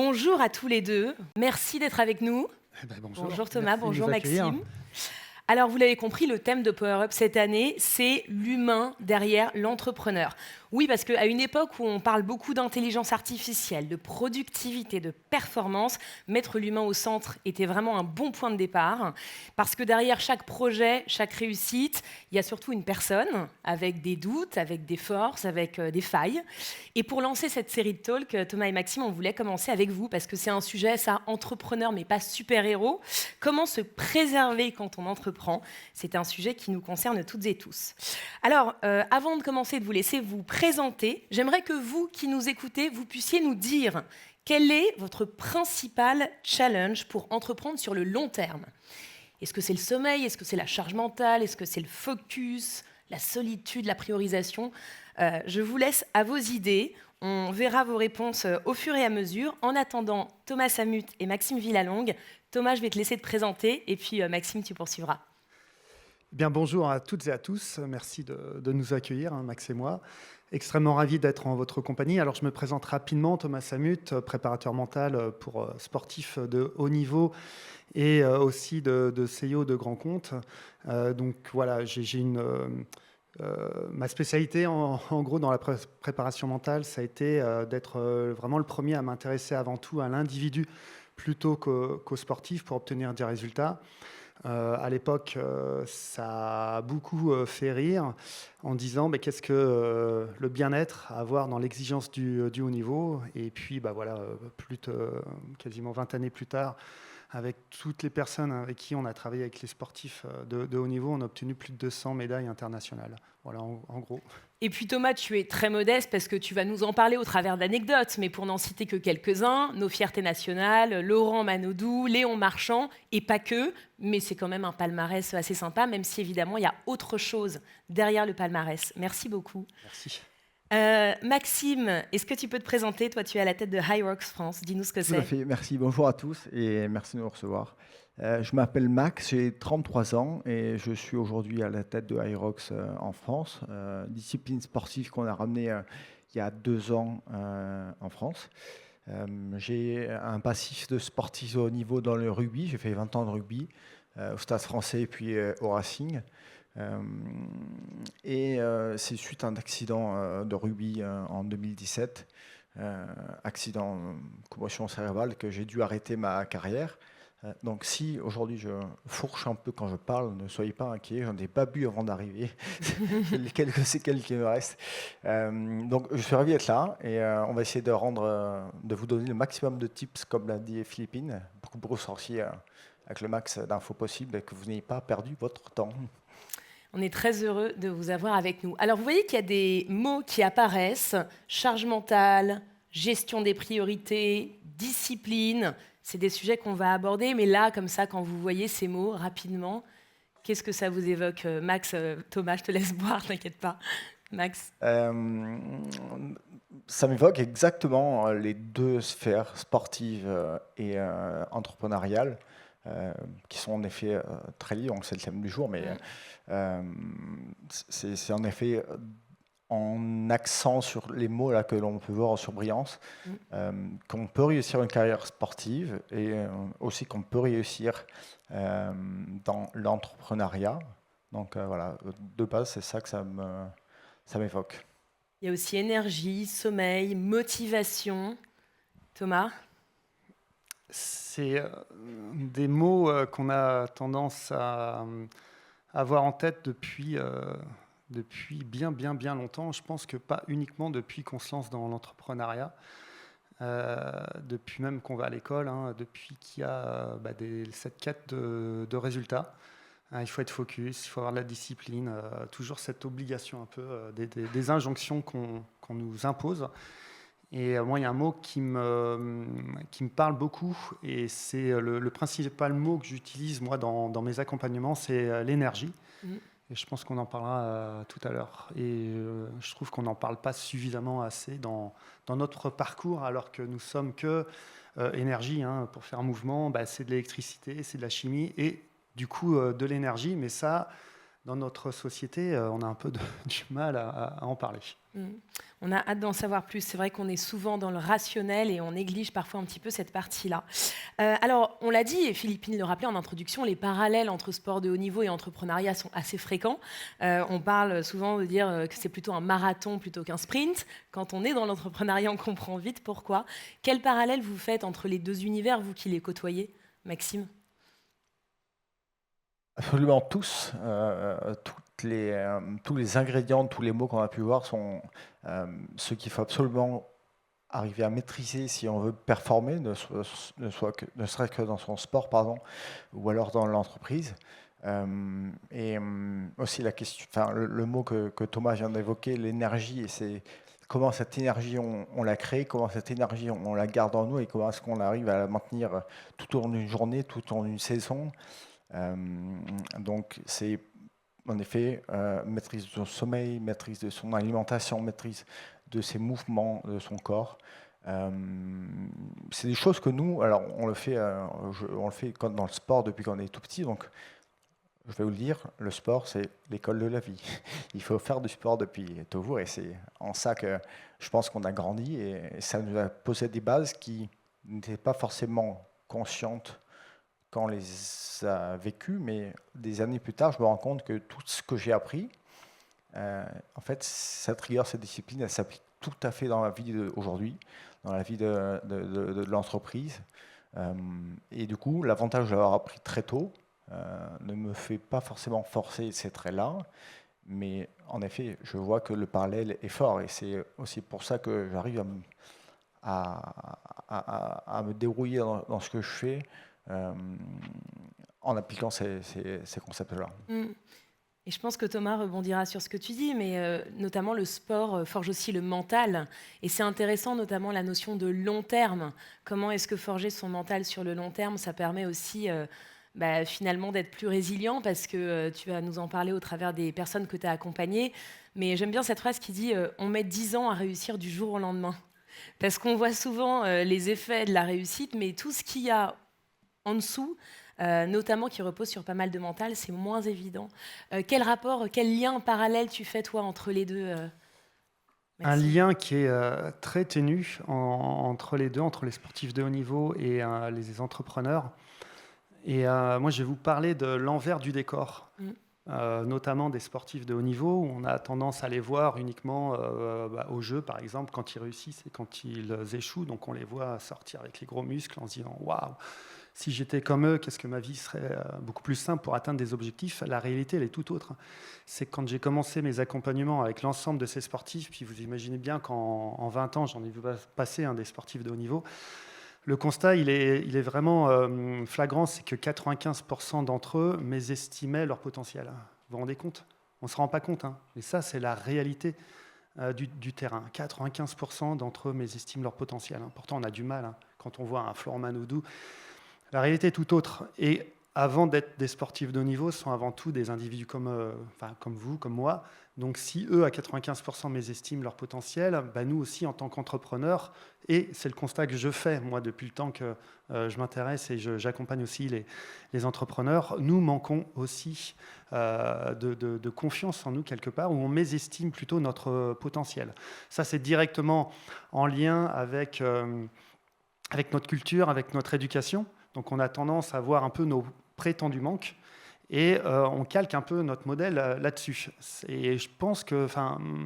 Bonjour à tous les deux. Merci d'être avec nous. Bonjour. Bonjour Thomas, Merci de bonjour nous accueillir. Maxime. Alors, vous l'avez compris, le thème de Power Up cette année, c'est l'humain derrière l'entrepreneur. Oui, parce qu'à une époque où on parle beaucoup d'intelligence artificielle, de productivité, de performance, mettre l'humain au centre était vraiment un bon point de départ. Parce que derrière chaque projet, chaque réussite, il y a surtout une personne avec des doutes, avec des forces, avec des failles. Et pour lancer cette série de talks, Thomas et Maxime, on voulait commencer avec vous parce que c'est un sujet, ça, entrepreneur mais pas super-héros. Comment se préserver quand on entreprend? C'est un sujet qui nous concerne toutes et tous. Alors, avant de commencer, de vous laisser vous présenter, j'aimerais que vous qui nous écoutez, vous puissiez nous dire quel est votre principal challenge pour entreprendre sur le long terme. Est-ce que c'est le sommeil? Est-ce que c'est la charge mentale? Est-ce que c'est le focus, la solitude, la priorisation? Je vous laisse à vos idées. On verra vos réponses au fur et à mesure. En attendant, Thomas Samut et Maxime Villalongue. Thomas, je vais te laisser te présenter et puis Maxime, tu poursuivras. Bien, bonjour à toutes et à tous. Merci de nous accueillir, Max et moi. Extrêmement ravi d'être en votre compagnie. Alors, je me présente rapidement, Thomas Samut, préparateur mental pour sportifs de haut niveau et aussi de CEO de grands comptes. Donc voilà, ma spécialité, en gros, dans la préparation mentale, ça a été d'être vraiment le premier à m'intéresser avant tout à l'individu plutôt qu'au sportif pour obtenir des résultats. À l'époque, ça a beaucoup fait rire en disant mais qu'est-ce que le bien-être à avoir dans l'exigence du haut niveau. Et puis voilà, quasiment 20 années plus tard, avec toutes les personnes avec qui on a travaillé avec les sportifs de haut niveau, on a obtenu plus de 200 médailles internationales. Voilà, en gros. Et puis Thomas, tu es très modeste parce que tu vas nous en parler au travers d'anecdotes, mais pour n'en citer que quelques-uns, nos fiertés nationales, Laurent Manodou, Léon Marchand, et pas que, mais c'est quand même un palmarès assez sympa, même si évidemment il y a autre chose derrière le palmarès. Merci beaucoup. Merci. Maxime, est-ce que tu peux te présenter? Toi, tu es à la tête de HYROX France. Dis-nous ce que Tout à c'est. fait, merci. Bonjour à tous et merci de nous recevoir. Je m'appelle Max, j'ai 33 ans et je suis aujourd'hui à la tête de HYROX en France, discipline sportive qu'on a ramenée il y a 2 ans en France. J'ai un passif de sportif au haut niveau dans le rugby, j'ai fait 20 ans de rugby au Stade Français et puis au Racing. C'est suite à un accident de rugby en 2017. Accident, commotion cérébrale, que j'ai dû arrêter ma carrière. Donc si aujourd'hui je fourche un peu quand je parle, ne soyez pas inquiets, j'en ai pas bu avant d'arriver, les quelques séquelles qui me restent. Donc je suis ravi d'être là et on va essayer de vous donner le maximum de tips, comme l'a dit Philippine, pour que vous ressortiez avec le max d'infos possibles et que vous n'ayez pas perdu votre temps. On est très heureux de vous avoir avec nous. Alors, vous voyez qu'il y a des mots qui apparaissent, charge mentale, gestion des priorités, discipline. C'est des sujets qu'on va aborder, mais là, comme ça, quand vous voyez ces mots rapidement, qu'est-ce que ça vous évoque? Max, Thomas, je te laisse boire, t'inquiète pas. Max? Ça m'évoque exactement les deux sphères, sportive et entrepreneuriale, qui sont en effet très liées, donc c'est le thème du jour, mais c'est en effet en accent sur les mots là, que l'on peut voir en surbrillance, qu'on peut réussir une carrière sportive et aussi qu'on peut réussir dans l'entrepreneuriat. Donc voilà, de base, c'est ça que ça m'évoque. Il y a aussi énergie, sommeil, motivation. Thomas? C'est des mots qu'on a tendance à avoir en tête depuis bien longtemps. Je pense que pas uniquement depuis qu'on se lance dans l'entrepreneuriat, depuis même qu'on va à l'école, depuis qu'il y a cette quête de résultats. Il faut être focus, il faut avoir de la discipline, toujours cette obligation un peu, des injonctions qu'on nous impose. Et moi, il y a un mot qui me parle beaucoup, et c'est le principal mot que j'utilise moi dans mes accompagnements, c'est l'énergie. Et je pense qu'on en parlera tout à l'heure. Et je trouve qu'on n'en parle pas suffisamment assez dans notre parcours, alors que nous sommes que énergie. Pour faire un mouvement, c'est de l'électricité, c'est de la chimie, et du coup de l'énergie. Mais ça, dans notre société, on a un peu du mal à en parler. On a hâte d'en savoir plus. C'est vrai qu'on est souvent dans le rationnel et on néglige parfois un petit peu cette partie-là. Alors, on l'a dit, et Philippine le rappelait en introduction, les parallèles entre sport de haut niveau et entrepreneuriat sont assez fréquents. On parle souvent de dire que c'est plutôt un marathon plutôt qu'un sprint. Quand on est dans l'entrepreneuriat, on comprend vite pourquoi. Quel parallèle vous faites entre les deux univers, vous qui les côtoyez, Maxime ? Absolument tous. Tous les ingrédients, tous les mots qu'on a pu voir sont ce qu'il faut absolument arriver à maîtriser si on veut performer, ne serait-ce que dans son sport, pardon, ou alors dans l'entreprise. Aussi la question, enfin, le mot que Thomas vient d'évoquer, l'énergie, et c'est comment cette énergie on la crée, comment cette énergie on la garde en nous et comment est-ce qu'on arrive à la maintenir tout au long d'une journée, tout au long d'une saison. Donc c'est en effet maîtrise de son sommeil, maîtrise de son alimentation, maîtrise de ses mouvements, de son corps. C'est des choses que nous, alors on le fait dans le sport depuis qu'on est tout petit, donc je vais vous le dire, le sport c'est l'école de la vie. Il faut faire du sport depuis toujours et c'est en ça que je pense qu'on a grandi et ça nous a posé des bases qui n'étaient pas forcément conscientes quand on les a vécues, mais des années plus tard, je me rends compte que tout ce que j'ai appris, en fait, cette rigueur, cette discipline, elle s'applique tout à fait dans la vie d'aujourd'hui, dans la vie de l'entreprise. Et du coup, l'avantage de l'avoir appris très tôt ne me fait pas forcément forcer ces traits-là, mais en effet, je vois que le parallèle est fort, et c'est aussi pour ça que j'arrive à me débrouiller dans ce que je fais, en appliquant ces concepts-là. Et je pense que Thomas rebondira sur ce que tu dis, mais notamment le sport forge aussi le mental. Et c'est intéressant, notamment la notion de long terme. Comment est-ce que forger son mental sur le long terme, ça permet aussi finalement d'être plus résilient, parce que tu vas nous en parler au travers des personnes que tu as accompagnées. Mais j'aime bien cette phrase qui dit « on met 10 ans à réussir du jour au lendemain ». Parce qu'on voit souvent les effets de la réussite, mais tout ce qu'il y a en dessous, notamment qui repose sur pas mal de mental, c'est moins évident. Quel rapport, quel lien parallèle tu fais, toi, entre les deux, Un lien qui est très ténu entre les deux, entre les sportifs de haut niveau et les entrepreneurs. Et moi, je vais vous parler de l'envers du décor, notamment des sportifs de haut niveau, où on a tendance à les voir uniquement au jeu, par exemple, quand ils réussissent et quand ils échouent. Donc on les voit sortir avec les gros muscles en se disant « Waouh !» Si j'étais comme eux, qu'est-ce que ma vie serait beaucoup plus simple pour atteindre des objectifs. La réalité, elle est tout autre. C'est que quand j'ai commencé mes accompagnements avec l'ensemble de ces sportifs, puis vous imaginez bien qu'en 20 ans, j'en ai vu passer des sportifs de haut niveau, le constat, il est vraiment flagrant, c'est que 95% d'entre eux mésestimaient leur potentiel. Vous vous rendez compte ? On ne se rend pas compte, hein. Et ça, c'est la réalité du terrain. 95% d'entre eux mésestiment leur potentiel. Pourtant, on a du mal, hein, quand on voit un Florent Manodou. La réalité est tout autre. Et avant d'être des sportifs de haut niveau, ce sont avant tout des individus comme vous, comme moi. Donc si eux, à 95%, mésestiment leur potentiel, nous aussi, en tant qu'entrepreneurs, et c'est le constat que je fais, moi, depuis le temps que je m'intéresse et j'accompagne aussi les entrepreneurs, nous manquons aussi de confiance en nous quelque part, où on mésestime plutôt notre potentiel. Ça, c'est directement en lien avec notre culture, avec notre éducation. Donc on a tendance à voir un peu nos prétendus manques et on calque un peu notre modèle là-dessus. Et je pense que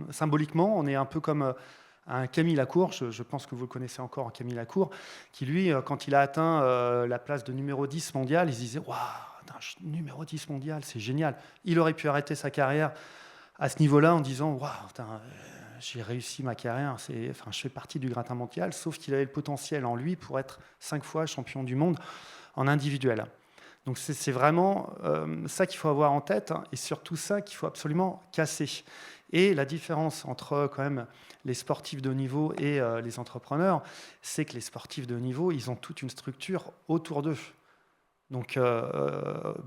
symboliquement, on est un peu comme un Camille Lacour, je pense que vous le connaissez encore, Camille Lacour, qui lui, quand il a atteint la place de numéro 10 mondial, il se disait « Waouh, numéro 10 mondial, c'est génial ». Il aurait pu arrêter sa carrière à ce niveau-là en disant « Waouh, j'ai réussi ma carrière, je fais partie du gratin mondial », sauf qu'il avait le potentiel en lui pour être 5 fois champion du monde en individuel. Donc c'est vraiment ça qu'il faut avoir en tête, hein, et surtout ça qu'il faut absolument casser. Et la différence entre quand même les sportifs de haut niveau et les entrepreneurs, c'est que les sportifs de haut niveau, ils ont toute une structure autour d'eux. Donc,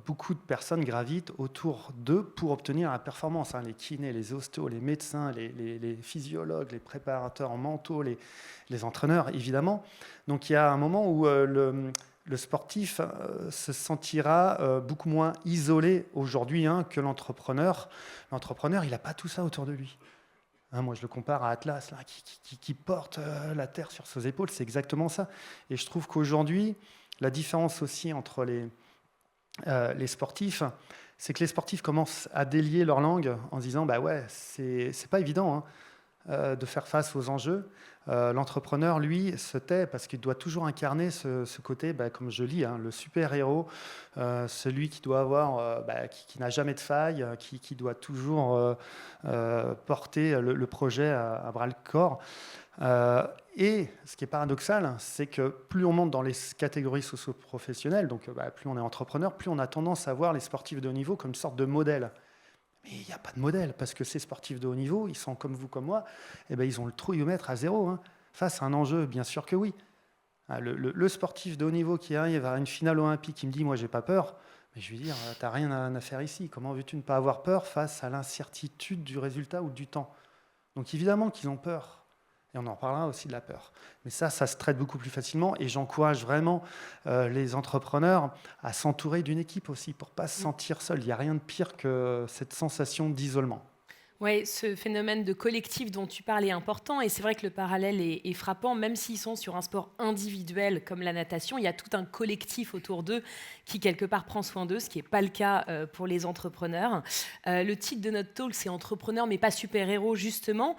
beaucoup de personnes gravitent autour d'eux pour obtenir la performance. Les kinés, les ostéos, les médecins, les physiologues, les préparateurs mentaux, les entraîneurs, évidemment. Donc, il y a un moment où le sportif se sentira beaucoup moins isolé aujourd'hui que l'entrepreneur. L'entrepreneur, il n'a pas tout ça autour de lui. Moi, je le compare à Atlas, là, qui porte la terre sur ses épaules. C'est exactement ça. Et je trouve qu'aujourd'hui, la différence aussi entre les sportifs, c'est que les sportifs commencent à délier leur langue en se disant bah ouais, c'est pas évident de faire face aux enjeux. L'entrepreneur, lui, se tait parce qu'il doit toujours incarner ce côté, comme je lis, le super-héros, celui qui doit avoir, qui n'a jamais de faille, qui doit toujours porter le projet à bras-le-corps. Et ce qui est paradoxal, c'est que plus on monte dans les catégories socio-professionnelles, donc plus on est entrepreneur, plus on a tendance à voir les sportifs de haut niveau comme une sorte de modèle. Mais il n'y a pas de modèle, parce que ces sportifs de haut niveau, ils sont comme vous, comme moi, ils ont le trouillomètre à 0. Face à un enjeu, bien sûr que oui. Le sportif de haut niveau qui arrive à une finale olympique, qui me dit « moi, j'ai pas peur », mais je lui dis « t'as rien à faire ici. Comment veux-tu ne pas avoir peur face à l'incertitude du résultat ou du temps ?» Donc évidemment qu'ils ont peur. Et on en parlera aussi de la peur. Mais ça se traite beaucoup plus facilement. Et j'encourage vraiment les entrepreneurs à s'entourer d'une équipe aussi pour ne pas se sentir seul. Il n'y a rien de pire que cette sensation d'isolement. Oui, ce phénomène de collectif dont tu parles est important et c'est vrai que le parallèle est frappant, même s'ils sont sur un sport individuel comme la natation, il y a tout un collectif autour d'eux qui quelque part prend soin d'eux, ce qui n'est pas le cas pour les entrepreneurs. Le titre de notre talk, c'est « Entrepreneurs mais pas super-héros » justement.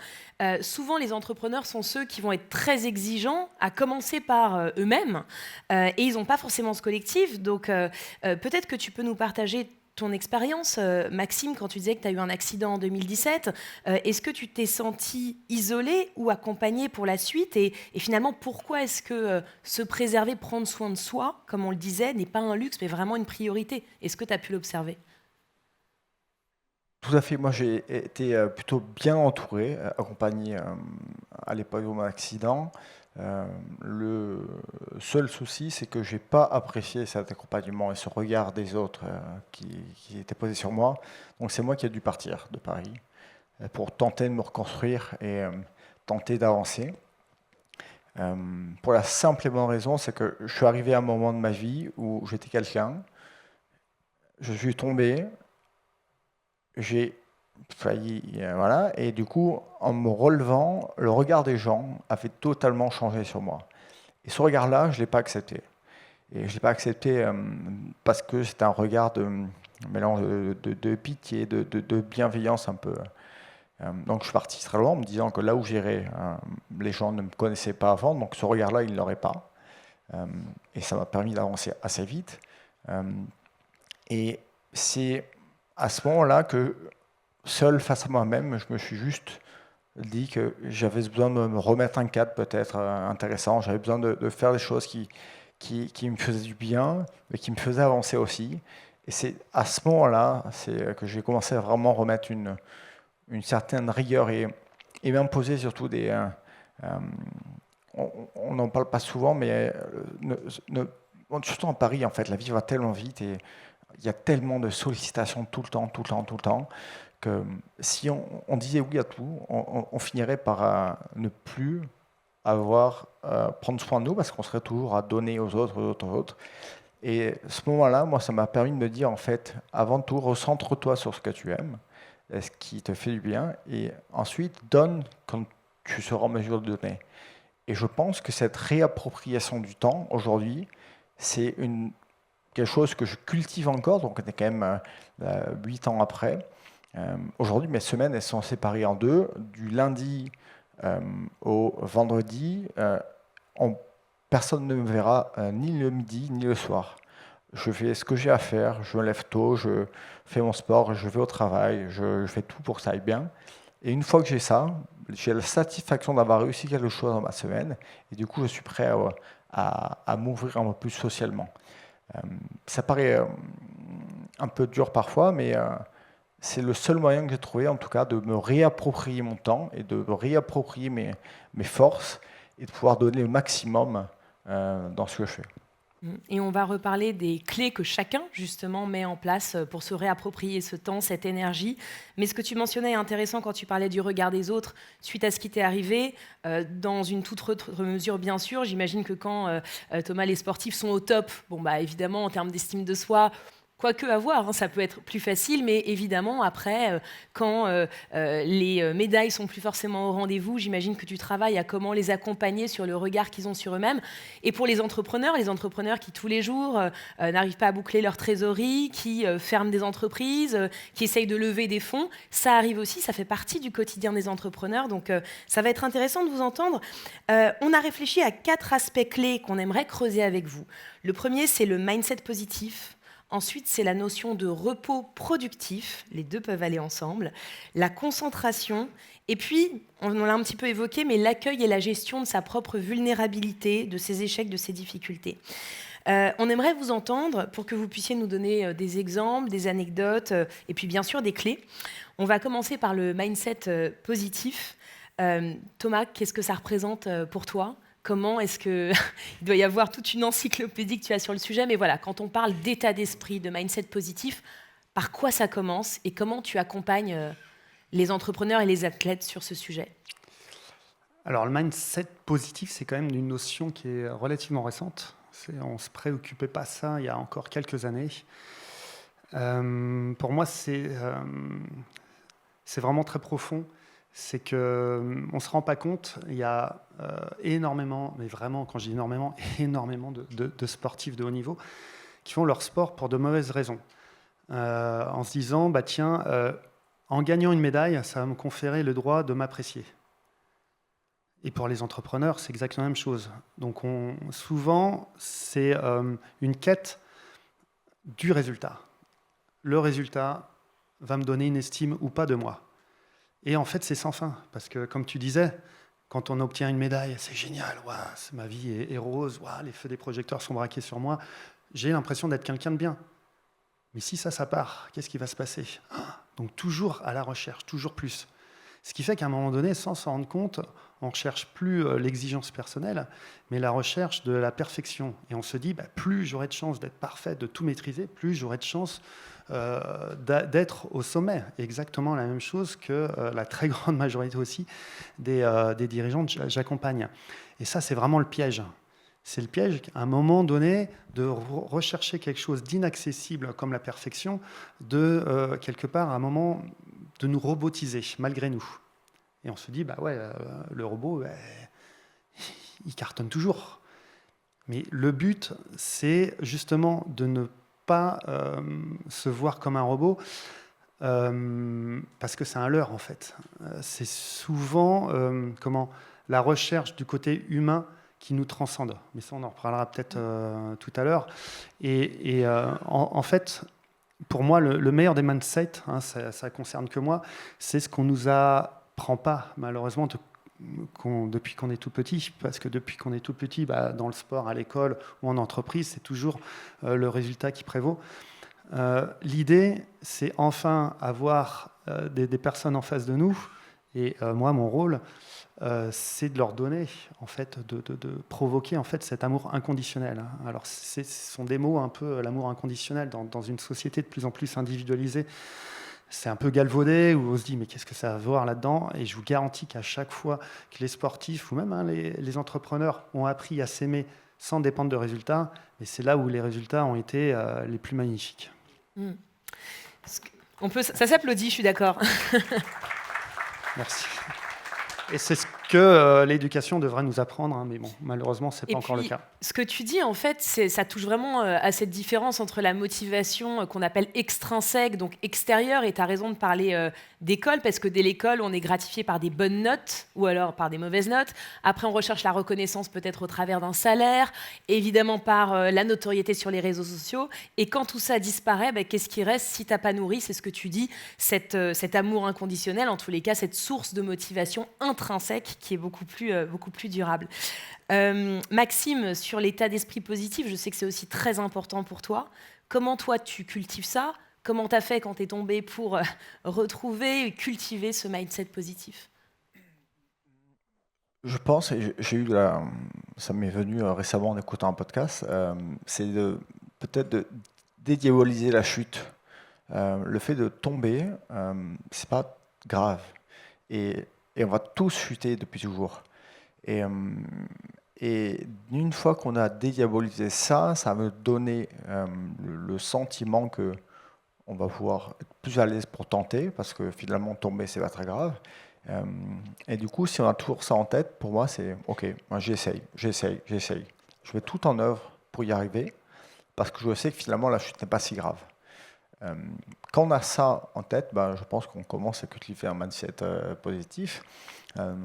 Souvent, les entrepreneurs sont ceux qui vont être très exigeants, à commencer par eux-mêmes, et ils n'ont pas forcément ce collectif. Donc peut-être que tu peux nous partager ton expérience, Maxime, quand tu disais que tu as eu un accident en 2017, est-ce que tu t'es senti isolé ou accompagné pour la suite et finalement, pourquoi est-ce que se préserver, prendre soin de soi, comme on le disait, n'est pas un luxe, mais vraiment une priorité? Est-ce que tu as pu l'observer? Tout à fait. Moi, j'ai été plutôt bien entouré, accompagné à l'époque de mon accident. Le seul souci, c'est que je n'ai pas apprécié cet accompagnement et ce regard des autres qui était posé sur moi. Donc c'est moi qui ai dû partir de Paris pour tenter de me reconstruire et tenter d'avancer. Pour la simple et bonne raison, c'est que je suis arrivé à un moment de ma vie où j'étais quelqu'un, je suis tombé, j'ai failli, voilà, et du coup, en me relevant, le regard des gens avait totalement changé sur moi. Et ce regard-là, je ne l'ai pas accepté. Et je ne l'ai pas accepté parce que c'était un regard de mélange de pitié, de bienveillance un peu. Donc je suis parti très loin en me disant que là où j'irais, les gens ne me connaissaient pas avant, donc ce regard-là, ils ne l'auraient pas. Et ça m'a permis d'avancer assez vite. Et c'est à ce moment-là que, seul face à moi-même, je me suis juste dit que j'avais besoin de me remettre un cadre peut-être intéressant. J'avais besoin de faire des choses qui me faisaient du bien, mais qui me faisaient avancer aussi. Et c'est à ce moment-là que j'ai commencé à vraiment remettre une certaine rigueur et m'imposer surtout des... on n'en parle pas souvent, mais surtout en Paris, en fait, la vie va tellement vite et il y a tellement de sollicitations tout le temps, que si on disait oui à tout, on finirait par ne plus prendre soin de nous parce qu'on serait toujours à donner aux autres. Et ce moment-là, moi, ça m'a permis de me dire, en fait, avant tout, recentre-toi sur ce que tu aimes, ce qui te fait du bien, et ensuite, donne quand tu seras en mesure de donner. Et je pense que cette réappropriation du temps, aujourd'hui, c'est quelque chose que je cultive encore, donc on est quand même 8 ans après. Aujourd'hui, mes semaines, elles sont séparées en deux. Du lundi au vendredi, personne ne me verra ni le midi ni le soir. Je fais ce que j'ai à faire, je me lève tôt, je fais mon sport, je vais au travail, je fais tout pour que ça aille bien. Et une fois que j'ai ça, j'ai la satisfaction d'avoir réussi quelque chose dans ma semaine. Et du coup, je suis prêt à m'ouvrir un peu plus socialement. Ça paraît un peu dur parfois, mais c'est le seul moyen que j'ai trouvé, en tout cas, de me réapproprier mon temps et de me réapproprier mes forces et de pouvoir donner le maximum dans ce que je fais. Et on va reparler des clés que chacun, justement, met en place pour se réapproprier ce temps, cette énergie. Mais ce que tu mentionnais est intéressant quand tu parlais du regard des autres suite à ce qui t'est arrivé. Dans une toute autre mesure, bien sûr, j'imagine que quand, Thomas, les sportifs sont au top, bon, bah, évidemment, en termes d'estime de soi, quoique à voir, hein, ça peut être plus facile, mais évidemment, après, quand les médailles sont plus forcément au rendez-vous, j'imagine que tu travailles à comment les accompagner sur le regard qu'ils ont sur eux-mêmes. Et pour les entrepreneurs qui tous les jours n'arrivent pas à boucler leur trésorerie, qui ferment des entreprises, qui essayent de lever des fonds, ça arrive aussi, ça fait partie du quotidien des entrepreneurs. Donc ça va être intéressant de vous entendre. On a réfléchi à 4 aspects clés qu'on aimerait creuser avec vous. Le premier, c'est le mindset positif. Ensuite, c'est la notion de repos productif, les deux peuvent aller ensemble, la concentration, et puis, on l'a un petit peu évoqué, mais l'accueil et la gestion de sa propre vulnérabilité, de ses échecs, de ses difficultés. On aimerait vous entendre pour que vous puissiez nous donner des exemples, des anecdotes, et puis bien sûr des clés. On va commencer par le mindset positif. Thomas, qu'est-ce que ça représente pour toi ? Comment est-ce que... Il doit y avoir toute une encyclopédie que tu as sur le sujet, mais voilà, quand on parle d'état d'esprit, de mindset positif, par quoi ça commence et comment tu accompagnes les entrepreneurs et les athlètes sur ce sujet ? Alors, le mindset positif, c'est quand même une notion qui est relativement récente. On ne se préoccupait pas de ça il y a encore quelques années. Pour moi, c'est vraiment très profond. C'est qu'on ne se rend pas compte, il y a énormément, mais vraiment, quand je dis énormément, énormément de sportifs de haut niveau qui font leur sport pour de mauvaises raisons. En se disant, bah, tiens, en gagnant une médaille, ça va me conférer le droit de m'apprécier. Et pour les entrepreneurs, c'est exactement la même chose. Donc souvent, c'est une quête du résultat. Le résultat va me donner une estime ou pas de moi. Et en fait, c'est sans fin. Parce que, comme tu disais, quand on obtient une médaille, c'est génial, wow, ma vie est rose, wow, les feux des projecteurs sont braqués sur moi. J'ai l'impression d'être quelqu'un de bien. Mais si ça part, qu'est-ce qui va se passer ? Donc toujours à la recherche, toujours plus. Ce qui fait qu'à un moment donné, sans s'en rendre compte, on ne recherche plus l'exigence personnelle, mais la recherche de la perfection. Et on se dit, bah, plus j'aurai de chance d'être parfait, de tout maîtriser, plus j'aurai de chance d'être au sommet. Exactement la même chose que la très grande majorité aussi des dirigeants que j'accompagne. Et ça, c'est vraiment le piège. C'est le piège, à un moment donné, de rechercher quelque chose d'inaccessible comme la perfection, de, quelque part, à un moment, de nous robotiser, malgré nous. Et on se dit, bah ouais, le robot, il cartonne toujours. Mais le but, c'est justement de ne pas se voir comme un robot, parce que c'est un leurre, en fait. C'est souvent la recherche du côté humain qui nous transcende. Mais ça, on en reparlera peut-être tout à l'heure. Et en fait, pour moi, le meilleur des mindsets, hein, ça concerne que moi, c'est ce qu'on nous apprend pas, malheureusement, depuis qu'on est tout petit. Parce que depuis qu'on est tout petit, bah, dans le sport, à l'école ou en entreprise, c'est toujours le résultat qui prévaut. L'idée, c'est enfin avoir des personnes en face de nous. Et moi, mon rôle, c'est de leur donner, en fait, de provoquer en fait, cet amour inconditionnel. Alors, ce sont des mots un peu, l'amour inconditionnel, dans une société de plus en plus individualisée. C'est un peu galvaudé, où on se dit, mais qu'est-ce que ça va voir là-dedans ? Et je vous garantis qu'à chaque fois que les sportifs, ou même les entrepreneurs, ont appris à s'aimer sans dépendre de résultats, mais c'est là où les résultats ont été les plus magnifiques. Ça s'applaudit, je suis d'accord. Merci. Et c'est ce que l'éducation devrait nous apprendre, hein, mais bon, malheureusement, ce n'est pas encore le cas. Ce que tu dis, en fait, ça touche vraiment à cette différence entre la motivation qu'on appelle extrinsèque, donc extérieure, et tu as raison de parler d'école, parce que dès l'école, on est gratifié par des bonnes notes, ou alors par des mauvaises notes. Après, on recherche la reconnaissance peut-être au travers d'un salaire, évidemment par la notoriété sur les réseaux sociaux. Et quand tout ça disparaît, bah, qu'est-ce qui reste si tu n'as pas nourri, c'est ce que tu dis, cet amour inconditionnel, en tous les cas, cette source de motivation intrinsèque qui est beaucoup plus durable. Maxime, sur l'état d'esprit positif, je sais que c'est aussi très important pour toi. Comment toi, tu cultives ça ? Comment tu as fait quand tu es tombé pour retrouver et cultiver ce mindset positif ? Je pense, et j'ai eu ça m'est venu récemment en écoutant un podcast, c'est peut-être de dédiaboliser la chute. Le fait de tomber, c'est pas grave. Et, et on va tous chuter depuis toujours. Et, euh, et une fois qu'on a dédiabolisé ça, ça va me donner le sentiment que on va pouvoir être plus à l'aise pour tenter, parce que finalement tomber, c'est pas très grave. Euh, et du coup, si on a toujours ça en tête, pour moi, c'est OK, moi j'essaye. Je mets tout en œuvre pour y arriver, parce que je sais que finalement la chute n'est pas si grave. Euh, Quand on a ça en tête, ben, je pense qu'on commence à cultiver un mindset positif. Euh,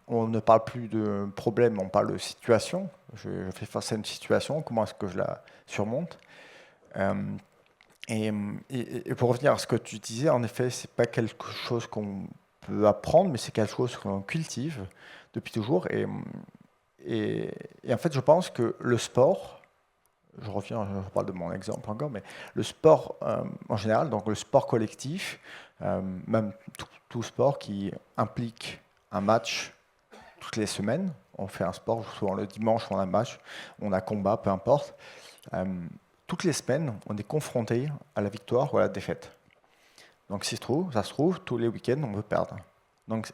on ne parle plus de problème, on parle de situation. Je fais face à une situation, comment est-ce que je la surmonte? Euh, et pour revenir à ce que tu disais, en effet, c'est pas quelque chose qu'on peut apprendre, mais c'est quelque chose qu'on cultive depuis toujours. Et en fait, je pense que le sport, je parle de mon exemple encore, mais le sport en général, donc le sport collectif, même tout sport qui implique un match toutes les semaines, on fait un sport, souvent le dimanche on a un match, on a combat, peu importe. Euh, Toutes les semaines, on est confronté à la victoire ou à la défaite. Donc, si ça se trouve, tous les week-ends, on veut perdre. Donc,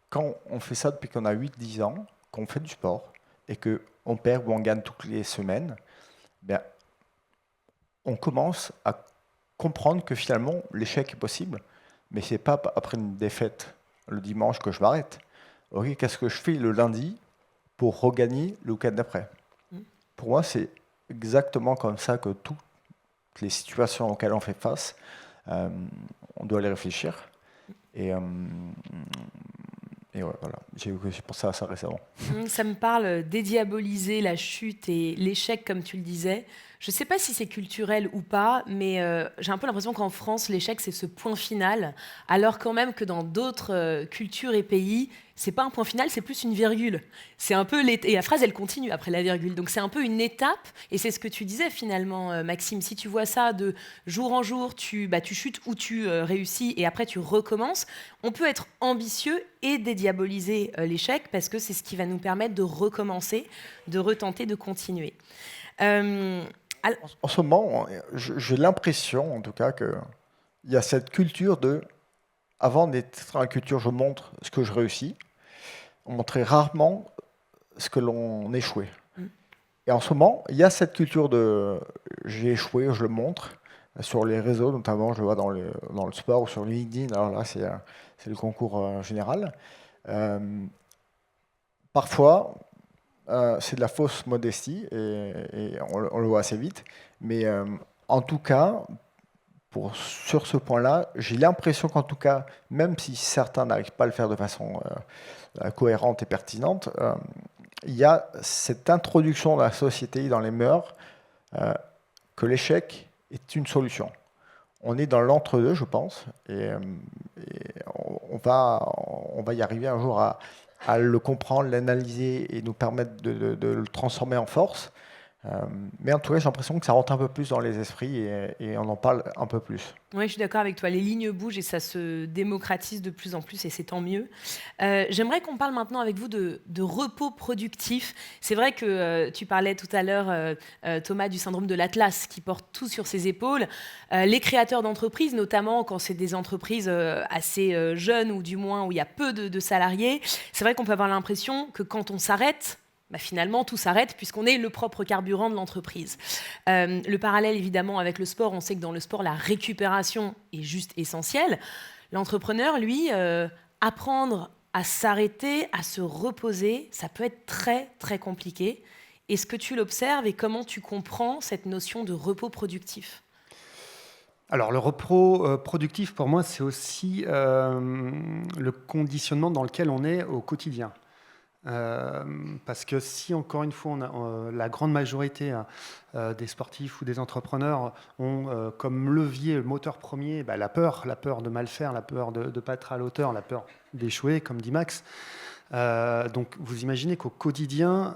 quand on fait ça depuis qu'on a 8-10 ans, qu'on fait du sport, et qu'on perd ou on gagne toutes les semaines, bien, on commence à comprendre que finalement, l'échec est possible, mais ce n'est pas après une défaite le dimanche que je m'arrête. Ok, qu'est-ce que je fais le lundi pour regagner le week-end d'après? Pour moi, c'est exactement comme ça que toutes les situations auxquelles on fait face, euh, on doit les réfléchir. Et, euh, et ouais, voilà, j'ai pensé à ça récemment. Ça me parle dédiaboliser la chute et l'échec, comme tu le disais. Je ne sais pas si c'est culturel ou pas, mais j'ai un peu l'impression qu'en France, l'échec, c'est ce point final, alors quand même que dans d'autres cultures et pays, c'est pas un point final, c'est plus une virgule. C'est un peu et la phrase, elle continue après la virgule. Donc c'est un peu une étape, et c'est ce que tu disais finalement, Maxime. Si tu vois ça de jour en jour, tu chutes ou tu réussis, et après tu recommences, on peut être ambitieux et dédiaboliser l'échec, parce que c'est ce qui va nous permettre de recommencer, de retenter, de continuer. Euh, En ce moment, j'ai l'impression, en tout cas, qu'il y a cette culture de, avant d'être dans la culture, je montre ce que je réussis, on montrait rarement ce que l'on échouait. Et en ce moment, il y a cette culture de j'ai échoué, je le montre sur les réseaux, notamment je le vois dans le sport ou sur LinkedIn. Alors là, c'est le concours général. Euh, Parfois, c'est de la fausse modestie et on le voit assez vite. Mais en tout cas, sur ce point-là, j'ai l'impression qu'en tout cas, même si certains n'arrivent pas à le faire de façon cohérente et pertinente, il y a cette introduction dans la société, dans les mœurs, que l'échec est une solution. On est dans l'entre-deux, je pense, et on va y arriver un jour à le comprendre, l'analyser et nous permettre de le transformer en force. Mais en tout cas, j'ai l'impression que ça rentre un peu plus dans les esprits et on en parle un peu plus. Oui, je suis d'accord avec toi. Les lignes bougent et ça se démocratise de plus en plus et c'est tant mieux. J'aimerais qu'on parle maintenant avec vous de repos productif. C'est vrai que tu parlais tout à l'heure, Thomas, du syndrome de l'Atlas qui porte tout sur ses épaules. Les créateurs d'entreprises, notamment quand c'est des entreprises assez jeunes ou du moins où il y a peu de salariés, c'est vrai qu'on peut avoir l'impression que quand on s'arrête, finalement, tout s'arrête puisqu'on est le propre carburant de l'entreprise. Le parallèle, évidemment, avec le sport, on sait que dans le sport, la récupération est juste essentielle. L'entrepreneur, lui, apprendre à s'arrêter, à se reposer, ça peut être très, très compliqué. Est-ce que tu l'observes et comment tu comprends cette notion de repos productif ? Alors, le repos productif, pour moi, c'est aussi le conditionnement dans lequel on est au quotidien. Parce que si, encore une fois, la grande majorité des sportifs ou des entrepreneurs ont comme levier, le moteur premier, la peur de mal faire, la peur de ne pas être à l'auteur, la peur d'échouer, comme dit Max. Donc, vous imaginez qu'au quotidien,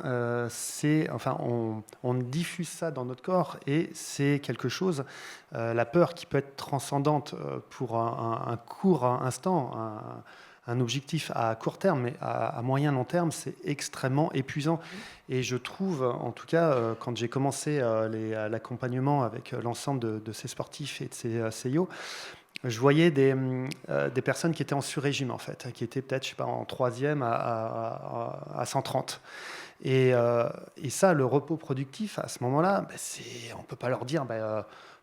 on diffuse ça dans notre corps et c'est quelque chose, la peur qui peut être transcendante pour un court instant, un objectif à court terme, mais à moyen long terme, c'est extrêmement épuisant. Et je trouve, en tout cas, quand j'ai commencé l'accompagnement avec l'ensemble de ces sportifs et de ces CIO, je voyais des personnes qui étaient en sur-régime, en fait, qui étaient peut-être, je sais pas, en troisième à 130. Et ça, le repos productif, à ce moment-là, on ne peut pas leur dire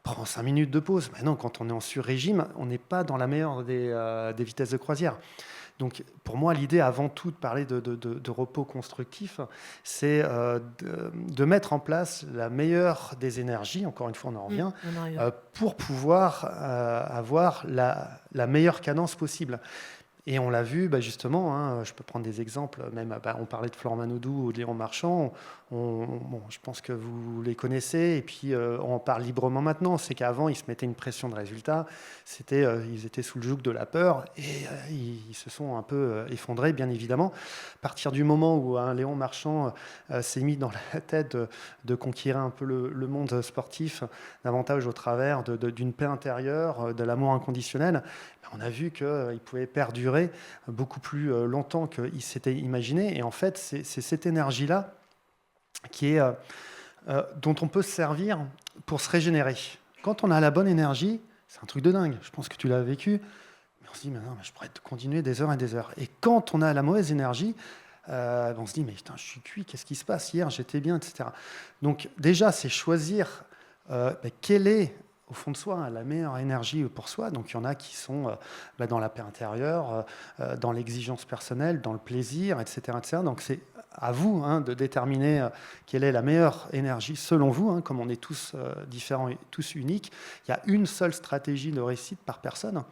prends 5 minutes de pause. Mais non, quand on est en sur-régime, on n'est pas dans la meilleure des vitesses de croisière. Donc, pour moi, l'idée, avant tout, de parler de repos constructif, c'est de mettre en place la meilleure des énergies, encore une fois, on en revient, pour pouvoir avoir la meilleure cadence possible. Et on l'a vu, justement, je peux prendre des exemples, même on parlait de Florent Manodou ou de Léon Marchand, je pense que vous les connaissez, et puis on en parle librement maintenant, c'est qu'avant, ils se mettaient une pression de résultat, ils étaient sous le joug de la peur, et ils se sont un peu effondrés, bien évidemment. À partir du moment où Léon Marchand s'est mis dans la tête de conquérir un peu le monde sportif, davantage au travers d'une paix intérieure, de l'amour inconditionnel, on a vu qu'il pouvait perdurer beaucoup plus longtemps qu'il s'était imaginé. Et en fait, c'est cette énergie-là dont on peut se servir pour se régénérer. Quand on a la bonne énergie, c'est un truc de dingue. Je pense que tu l'as vécu. Mais on se dit, mais non, je pourrais continuer des heures et des heures. Et quand on a la mauvaise énergie, on se dit, mais putain, je suis cuit, qu'est-ce qui se passe hier, j'étais bien, etc. Donc déjà, c'est choisir quelle est, au fond de soi, la meilleure énergie pour soi. Donc, il y en a qui sont dans la paix intérieure, dans l'exigence personnelle, dans le plaisir, etc. etc. Donc, c'est à vous de déterminer quelle est la meilleure énergie selon vous. Comme on est tous différents et tous uniques, il y a une seule stratégie de réussite par personne.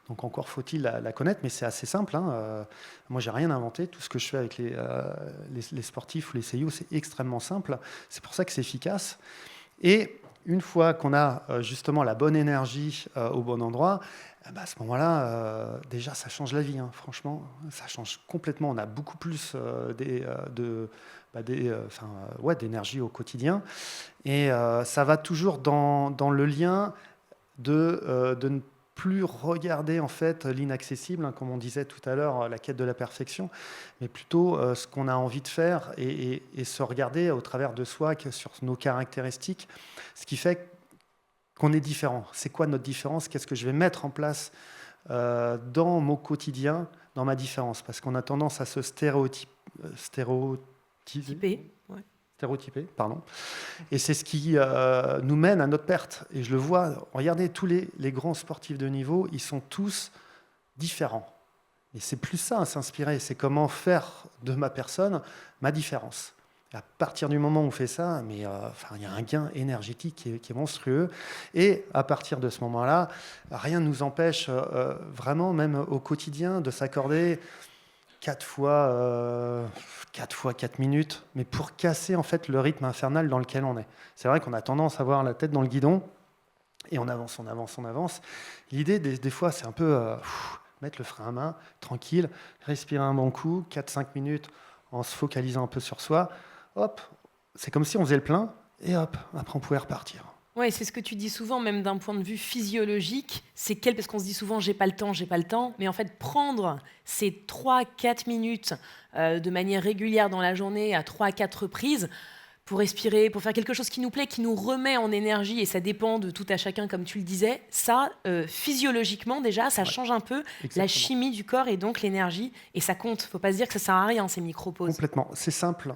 Donc, encore faut-il la connaître, mais c'est assez simple. Moi, j'ai rien inventé. Tout ce que je fais avec les sportifs ou les CIO, c'est extrêmement simple. C'est pour ça que c'est efficace. Et une fois qu'on a justement la bonne énergie au bon endroit, à ce moment-là, déjà, ça change la vie. Franchement, ça change complètement. On a beaucoup plus d'énergie au quotidien. Et ça va toujours dans le lien de ne plus regarder en fait l'inaccessible, comme on disait tout à l'heure, la quête de la perfection, mais plutôt ce qu'on a envie de faire et se regarder au travers de soi, sur nos caractéristiques, ce qui fait qu'on est différent. C'est quoi notre différence? Qu'est-ce que je vais mettre en place dans mon quotidien, dans ma différence? Parce qu'on a tendance à se stéréotyper. Pardon. Et c'est ce qui nous mène à notre perte. Et je le vois, regardez, tous les grands sportifs de niveau, ils sont tous différents. Et c'est plus ça à s'inspirer, c'est comment faire de ma personne ma différence. Et à partir du moment où on fait ça, il y a un gain énergétique qui est monstrueux. Et à partir de ce moment-là, rien ne nous empêche vraiment, même au quotidien, de s'accorder 4 fois 4 minutes, mais pour casser en fait le rythme infernal dans lequel on est. C'est vrai qu'on a tendance à avoir la tête dans le guidon, et on avance. L'idée, des fois, c'est un peu mettre le frein à main, tranquille, respirer un bon coup, 4-5 minutes en se focalisant un peu sur soi. Hop, c'est comme si on faisait le plein, et hop, après on pouvait repartir. Oui, c'est ce que tu dis souvent, même d'un point de vue physiologique, parce qu'on se dit souvent j'ai pas le temps, mais en fait prendre ces 3-4 minutes de manière régulière dans la journée à 3-4 reprises pour respirer, pour faire quelque chose qui nous plaît, qui nous remet en énergie, et ça dépend de tout à chacun, comme tu le disais, ça, physiologiquement déjà, ça change un peu la chimie du corps et donc l'énergie, et ça compte. Faut pas se dire que ça sert à rien, ces micro-pauses. Complètement, c'est simple.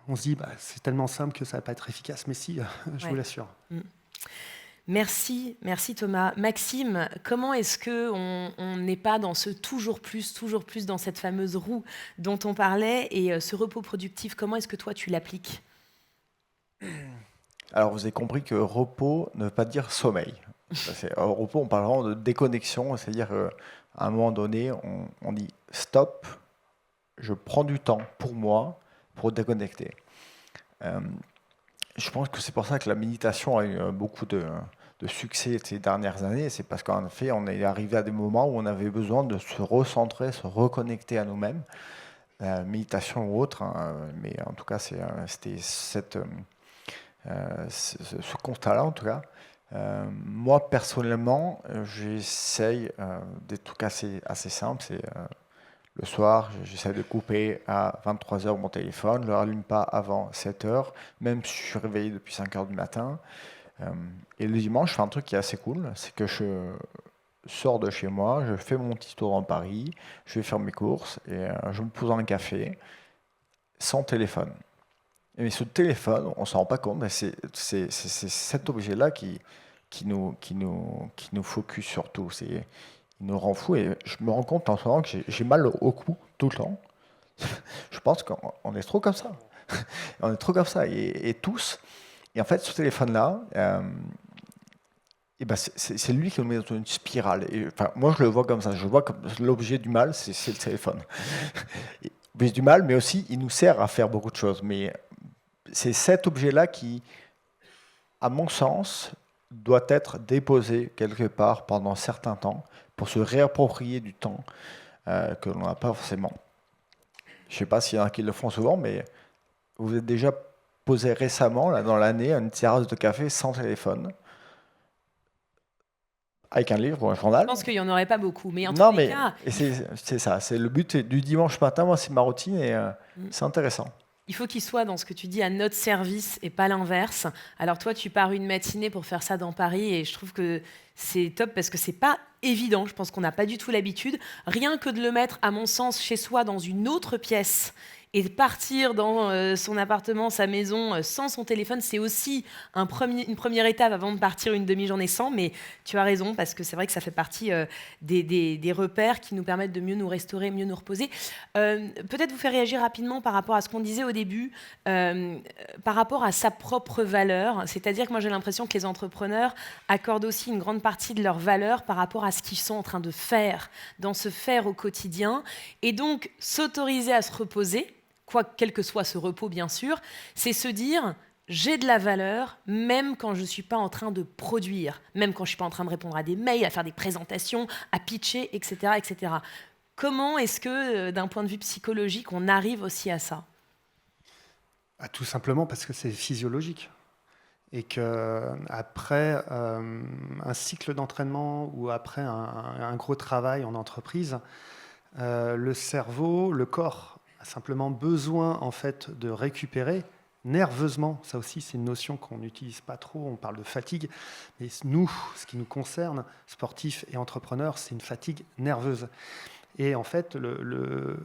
On se dit, c'est tellement simple que ça va pas être efficace, mais si, je vous l'assure. Merci Thomas. Maxime, comment est-ce qu'on n'est pas dans ce toujours plus, dans cette fameuse roue dont on parlait, et ce repos productif, comment est-ce que toi tu l'appliques? Alors vous avez compris que repos ne veut pas dire sommeil. Repos, on parle vraiment de déconnexion, c'est-à-dire qu'à un moment donné, on dit stop, je prends du temps pour moi, pour déconnecter. Je pense que c'est pour ça que la méditation a eu beaucoup de succès ces dernières années. C'est parce qu'en fait, on est arrivé à des moments où on avait besoin de se recentrer, se reconnecter à nous-mêmes. Méditation ou autre, mais en tout cas, c'était ce constat-là, en tout cas. Moi, personnellement, j'essaye des trucs assez simples. C'est Le soir, j'essaie de couper à 23 heures mon téléphone, je ne le rallume pas avant 7 heures, même si je suis réveillé depuis 5 heures du matin. Et le dimanche, je fais un truc qui est assez cool, c'est que je sors de chez moi, je fais mon petit tour dans Paris, je vais faire mes courses et je me pose dans un café sans téléphone. Mais ce téléphone, on ne s'en rend pas compte, mais c'est cet objet-là qui nous focus surtout. Il nous rend fou et je me rends compte en ce moment que j'ai mal au cou tout le temps. Je pense qu'on est trop comme ça. On est trop comme ça et tous. Et en fait, ce téléphone-là, et ben c'est lui qui nous met dans une spirale. Et, enfin, moi, je le vois comme ça. Je vois comme l'objet du mal, c'est le téléphone. L'objet du mal, mais aussi, il nous sert à faire beaucoup de choses. Mais c'est cet objet-là qui, à mon sens, doit être déposé quelque part pendant un certain temps pour se réapproprier du temps que l'on n'a pas forcément. Je ne sais pas s'il y en a qui le font souvent, mais vous êtes déjà posé récemment, là, dans l'année, à une terrasse de café sans téléphone, avec un livre ou un journal. Je pense qu'il n'y en aurait pas beaucoup, mais en Non, tous les mais cas, c'est ça, c'est le but du dimanche matin, moi c'est ma routine et c'est intéressant. il faut qu'il soit dans ce que tu dis à notre service et pas l'inverse. Alors toi, tu pars une matinée pour faire ça dans Paris et je trouve que c'est top parce que c'est pas évident. Je pense qu'on n'a pas du tout l'habitude. Rien que de le mettre, à mon sens, chez soi dans une autre pièce et de partir dans son appartement, sa maison, sans son téléphone, c'est aussi une première étape avant de partir une demi-journée sans. Mais tu as raison, parce que c'est vrai que ça fait partie des repères qui nous permettent de mieux nous restaurer, mieux nous reposer. Peut-être vous faire réagir rapidement par rapport à ce qu'on disait au début, par rapport à sa propre valeur. C'est-à-dire que moi, j'ai l'impression que les entrepreneurs accordent aussi une grande partie de leur valeur par rapport à ce qu'ils sont en train de faire, dans ce faire au quotidien. Et donc, s'autoriser à se reposer, quel que soit ce repos, bien sûr, c'est se dire j'ai de la valeur même quand je ne suis pas en train de produire, même quand je ne suis pas en train de répondre à des mails, à faire des présentations, à pitcher, etc. etc. Comment est-ce que, d'un point de vue psychologique, on arrive aussi à ça ? Tout simplement parce que c'est physiologique. Et qu'après un cycle d'entraînement ou après un gros travail en entreprise, le cerveau, le corps a simplement besoin en fait de récupérer nerveusement. Ça aussi, c'est une notion qu'on n'utilise pas trop. On parle de fatigue. Mais nous, ce qui nous concerne, sportifs et entrepreneurs, c'est une fatigue nerveuse. Et en fait,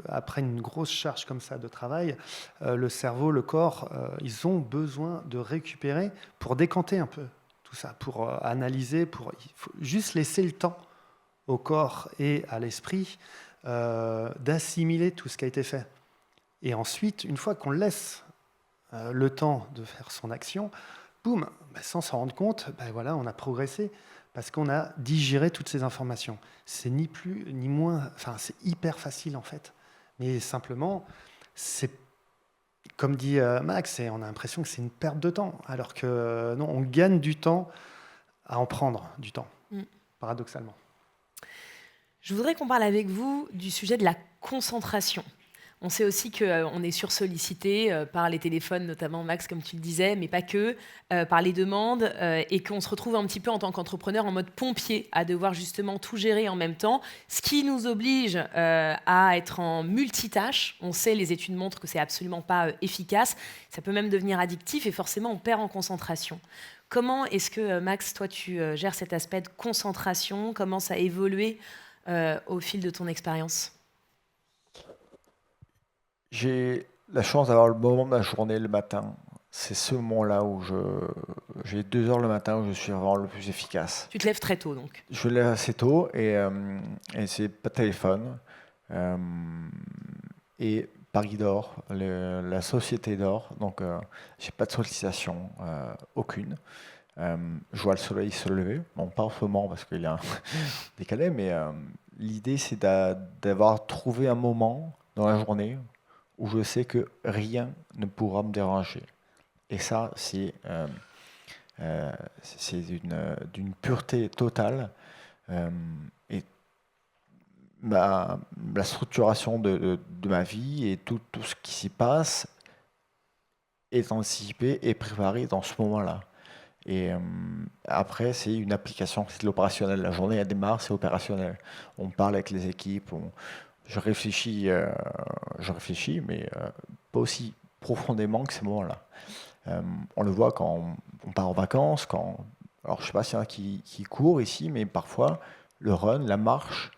après une grosse charge comme ça de travail, le cerveau, le corps, ils ont besoin de récupérer pour décanter un peu tout ça, pour analyser, il faut juste laisser le temps au corps et à l'esprit d'assimiler tout ce qui a été fait. Et ensuite, une fois qu'on laisse le temps de faire son action, boum, sans s'en rendre compte, voilà, on a progressé parce qu'on a digéré toutes ces informations. C'est ni plus ni moins, enfin c'est hyper facile en fait, mais simplement, c'est comme dit Max, on a l'impression que c'est une perte de temps, alors que non, on gagne du temps à en prendre du temps, paradoxalement. Je voudrais qu'on parle avec vous du sujet de la concentration. On sait aussi qu'on est sursollicité par les téléphones, notamment Max, comme tu le disais, mais pas que, par les demandes, et qu'on se retrouve un petit peu en tant qu'entrepreneur en mode pompier, à devoir justement tout gérer en même temps, ce qui nous oblige à être en multitâche. On sait, les études montrent que c'est absolument pas efficace, ça peut même devenir addictif, et forcément on perd en concentration. Comment est-ce que, Max, toi, tu gères cet aspect de concentration ? Comment ça a évolué au fil de ton expérience ? J'ai la chance d'avoir le moment de la journée le matin. C'est ce moment-là où j'ai 2 heures le matin où je suis vraiment le plus efficace. Tu te lèves très tôt, donc. Je me lève assez tôt et c'est pas de téléphone. Et Paris dort, la société dort, donc j'ai pas de sollicitation, aucune. Je vois le soleil se lever, bon, pas en ce moment parce qu'il y a un décalé, mais l'idée c'est d'avoir trouvé un moment dans la journée où je sais que rien ne pourra me déranger. Et ça, c'est d'une pureté totale. Et la structuration de ma vie et tout ce qui s'y passe est anticipé et préparé dans ce moment-là. Et après, c'est une application, c'est de l'opérationnel. La journée, elle démarre, c'est opérationnel. On parle avec les équipes, je réfléchis, mais pas aussi profondément que ces moments-là. On le voit quand on part en vacances, alors je ne sais pas s'il y en a qui courent ici, mais parfois le run, la marche,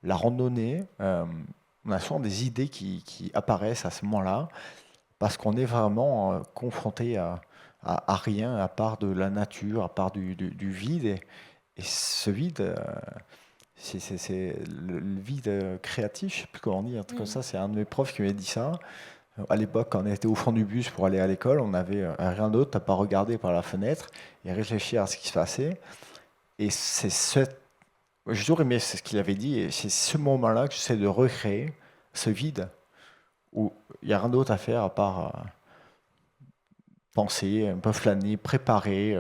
la randonnée, on a souvent des idées qui apparaissent à ce moment-là, parce qu'on est vraiment confronté à rien, à part de la nature, à part du vide. Et ce vide, c'est le vide créatif, je ne sais plus comment dire, un truc comme ça. C'est un de mes profs qui m'a dit ça. À l'époque, quand on était au fond du bus pour aller à l'école, on n'avait rien d'autre à pas regarder par la fenêtre et réfléchir à ce qui se passait. Et j'ai toujours aimé ce qu'il avait dit, et c'est ce moment-là que j'essaie de recréer, ce vide, où il n'y a rien d'autre à faire à part penser, un peu flâner, préparer,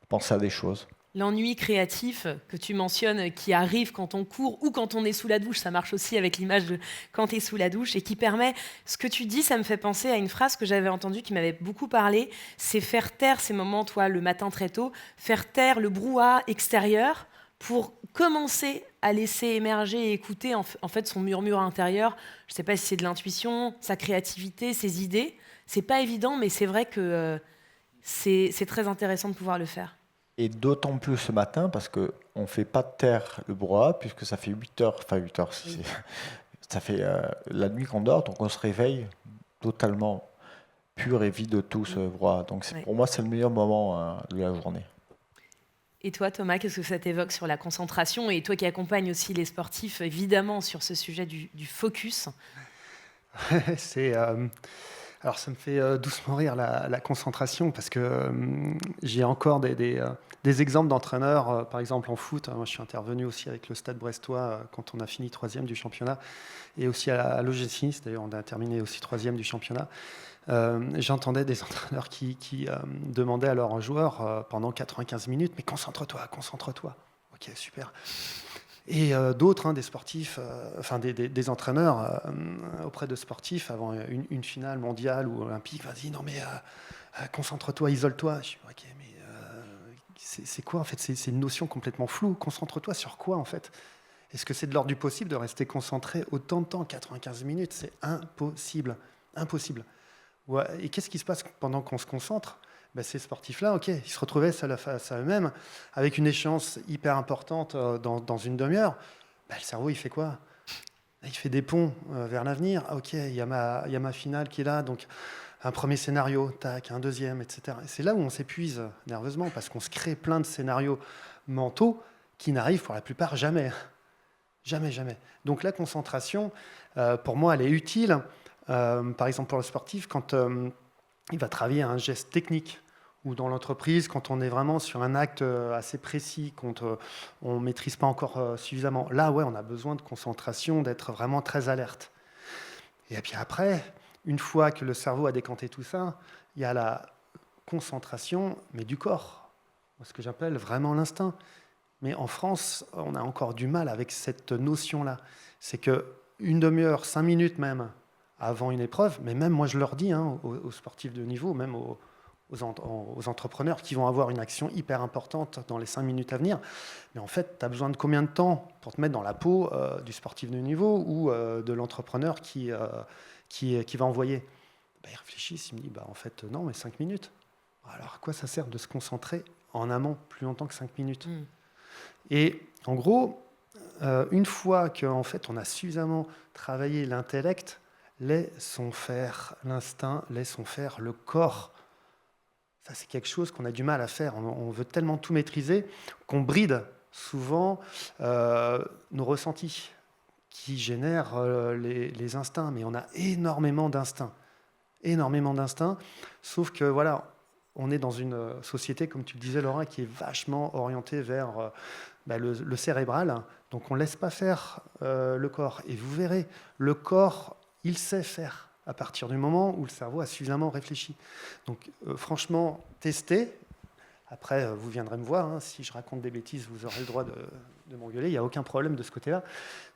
penser à des choses. L'ennui créatif que tu mentionnes, qui arrive quand on court ou quand on est sous la douche, ça marche aussi avec l'image de quand tu es sous la douche, et qui permet, ce que tu dis, ça me fait penser à une phrase que j'avais entendue qui m'avait beaucoup parlé, c'est faire taire ces moments, toi, le matin très tôt, faire taire le brouhaha extérieur pour commencer à laisser émerger et écouter en fait son murmure intérieur. Je ne sais pas si c'est de l'intuition, sa créativité, ses idées. C'est pas évident, mais c'est vrai que c'est très intéressant de pouvoir le faire. Et d'autant plus ce matin, parce qu'on ne fait pas taire le brouhaha, puisque ça fait 8 heures, enfin 8 heures, Oui. ça fait la nuit qu'on dort, donc on se réveille totalement pur et vide de tout ce brouhaha. Donc Ouais. pour moi, c'est le meilleur moment de la journée. Et toi, Thomas, qu'est-ce que ça t'évoque sur la concentration? Et toi qui accompagnes aussi les sportifs, évidemment, sur ce sujet du focus. C'est, alors ça me fait doucement rire la concentration, parce que j'ai encore des exemples d'entraîneurs, par exemple en foot. Moi, je suis intervenu aussi avec le Stade Brestois quand on a fini 3e du championnat, et aussi à l'OGC, d'ailleurs on a terminé aussi 3e du championnat. J'entendais des entraîneurs qui demandaient à leurs joueurs pendant 95 minutes, mais concentre-toi, concentre-toi. Ok, super. Et d'autres, des sportifs, enfin des entraîneurs auprès de sportifs avant une finale mondiale ou olympique, vas-y, non mais concentre-toi, isole-toi. Je dis, ok, mais c'est quoi en fait? C'est une notion complètement floue. Concentre-toi sur quoi en fait? Est-ce que c'est de l'ordre du possible de rester concentré autant de temps, 95 minutes? C'est impossible, impossible. Ouais, et qu'est-ce qui se passe pendant qu'on se concentre? Ces sportifs-là, ok, ils se retrouvaient seuls face à eux-mêmes, avec une échéance hyper importante dans une demi-heure. Le cerveau, il fait quoi? Il fait des ponts vers l'avenir. Ah, ok, il y a ma finale qui est là, donc un premier scénario, tac, un deuxième, etc. Et c'est là où on s'épuise nerveusement, parce qu'on se crée plein de scénarios mentaux qui n'arrivent pour la plupart jamais. Jamais, jamais. Donc la concentration, pour moi, elle est utile. Par exemple, pour le sportif, quand il va travailler un geste technique, ou dans l'entreprise, quand on est vraiment sur un acte assez précis, quand on ne maîtrise pas encore suffisamment. Là, ouais, on a besoin de concentration, d'être vraiment très alerte. Et puis après, une fois que le cerveau a décanté tout ça, il y a la concentration, mais du corps, ce que j'appelle vraiment l'instinct. Mais en France, on a encore du mal avec cette notion-là. C'est qu'une demi-heure, 5 minutes même, avant une épreuve, mais même moi je leur dis, aux sportifs de haut niveau, même aux entrepreneurs qui vont avoir une action hyper importante dans les 5 minutes à venir, mais en fait, tu as besoin de combien de temps pour te mettre dans la peau du sportif de haut niveau ou de l'entrepreneur qui va envoyer? Il réfléchit, il me dit, en fait, non, mais 5 minutes. Alors à quoi ça sert de se concentrer en amont plus longtemps que 5 minutes? Et en gros, une fois qu'en fait, on a suffisamment travaillé l'intellect, laissons faire l'instinct, laissons faire le corps. Ça, c'est quelque chose qu'on a du mal à faire. On veut tellement tout maîtriser qu'on bride souvent nos ressentis qui génèrent les instincts. Mais on a énormément d'instincts. Énormément d'instincts. Sauf que, voilà, on est dans une société, comme tu le disais, Laura, qui est vachement orientée vers le cérébral. Donc, on ne laisse pas faire le corps. Et vous verrez, le corps, il sait faire à partir du moment où le cerveau a suffisamment réfléchi. Donc, franchement, testez. Après, vous viendrez me voir. Si je raconte des bêtises, vous aurez le droit de m'engueuler. Il n'y a aucun problème de ce côté-là.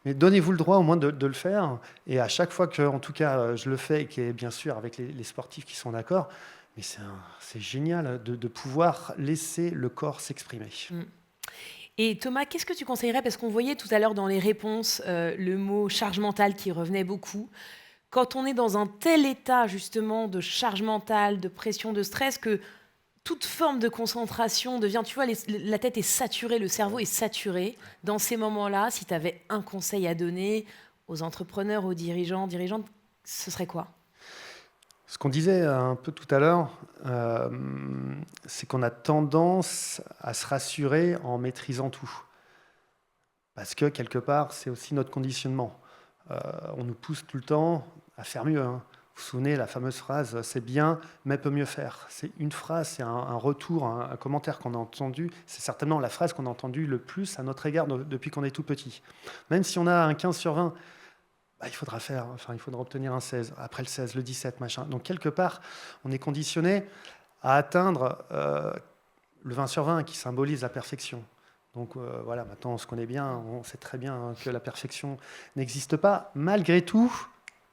Mais donnez-vous le droit au moins de le faire. Et à chaque fois que, en tout cas, je le fais, et qui est bien sûr avec les sportifs qui sont d'accord, mais c'est génial de pouvoir laisser le corps s'exprimer. Et Thomas, qu'est-ce que tu conseillerais? Parce qu'on voyait tout à l'heure dans les réponses le mot charge mentale qui revenait beaucoup. Quand on est dans un tel état justement de charge mentale, de pression, de stress, que toute forme de concentration devient, tu vois, la tête est saturée, le cerveau est saturé. Dans ces moments-là, si tu avais un conseil à donner aux entrepreneurs, aux dirigeants, dirigeantes, ce serait quoi? Ce qu'on disait un peu tout à l'heure, c'est qu'on a tendance à se rassurer en maîtrisant tout. Parce que quelque part, c'est aussi notre conditionnement. On nous pousse tout le temps à faire mieux. Vous vous souvenez, la fameuse phrase « c'est bien, mais peut mieux faire ». C'est une phrase, c'est un retour, un commentaire qu'on a entendu. C'est certainement la phrase qu'on a entendue le plus à notre égard depuis qu'on est tout petit. Même si on a un 15 sur 20, il faudra obtenir un 16. Après le 16, le 17, machin. Donc quelque part, on est conditionné à atteindre le 20 sur 20 qui symbolise la perfection. Donc voilà, maintenant on se connaît bien, on sait très bien que la perfection n'existe pas. Malgré tout,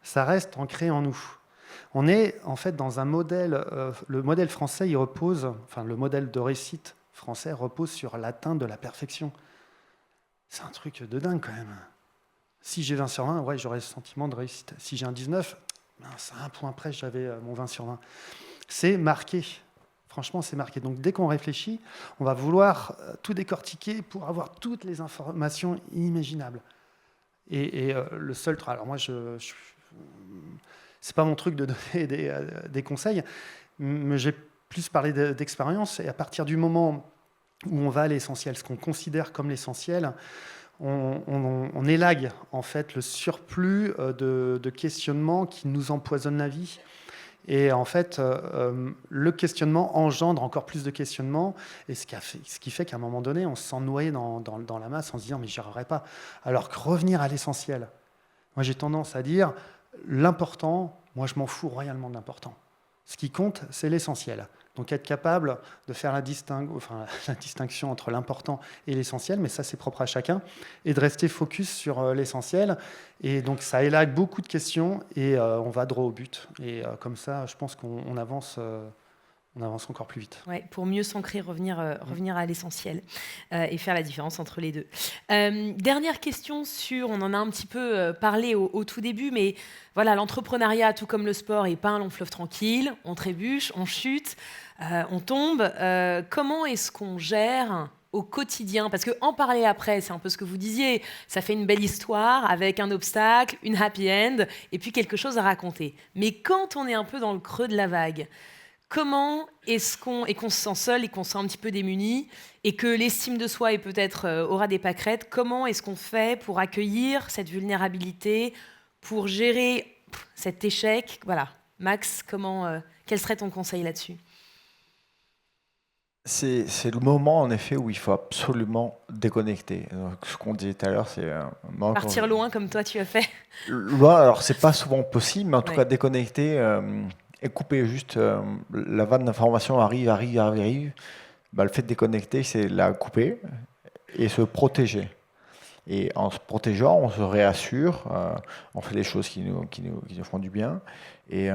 ça reste ancré en nous. On est en fait dans un modèle, le modèle français, le modèle de réussite français repose sur l'atteinte de la perfection. C'est un truc de dingue quand même. Si j'ai 20 sur 20, ouais, j'aurai le sentiment de réussite. Si j'ai un 19, à un point près, j'avais mon 20 sur 20. C'est marqué. Franchement, c'est marqué. Donc, dès qu'on réfléchit, on va vouloir tout décortiquer pour avoir toutes les informations inimaginables. Et le seul... Alors moi, c'est pas mon truc de donner des conseils, mais j'ai plus parlé d'expérience. Et à partir du moment où on va à l'essentiel, ce qu'on considère comme l'essentiel, on élague en fait le surplus de questionnements qui nous empoisonnent la vie. Et en fait, le questionnement engendre encore plus de questionnements, et ce qui fait qu'à un moment donné, on se sent noyé dans la masse en se disant « mais j'y arriverai pas ». Alors que revenir à l'essentiel, moi j'ai tendance à dire l'important, moi je m'en fous royalement de l'important. Ce qui compte, c'est l'essentiel. Donc être capable de faire la distinction entre l'important et l'essentiel, mais ça c'est propre à chacun, et de rester focus sur l'essentiel. Et donc ça élague beaucoup de questions et on va droit au but. Et comme ça, je pense qu'on avance encore plus vite. Ouais, pour mieux s'ancrer, revenir à l'essentiel et faire la différence entre les deux. Dernière question on en a un petit peu parlé au tout début, mais voilà, l'entrepreneuriat, tout comme le sport, n'est pas un long fleuve tranquille. On trébuche, on chute, on tombe. Comment est-ce qu'on gère au quotidien? Parce qu'en parler après, c'est un peu ce que vous disiez, ça fait une belle histoire avec un obstacle, une happy end, et puis quelque chose à raconter. Mais quand on est un peu dans le creux de la vague, comment est-ce qu'on se sent seul et qu'on se sent un petit peu démuni et que l'estime de soi est peut-être aura des pâquerettes, comment est-ce qu'on fait pour accueillir cette vulnérabilité, pour gérer cet échec? Voilà. Max, quel serait ton conseil là-dessus? C'est le moment, en effet, où il faut absolument déconnecter. Donc, ce qu'on disait tout à l'heure, c'est... Partir loin, comme toi, tu as fait. Loin, alors c'est pas souvent possible, mais en tout Ouais. cas, déconnecter et couper juste la vanne d'information arrive. Le fait de déconnecter, c'est la couper et se protéger. Et en se protégeant, on se réassure, on fait des choses qui nous font du bien. Et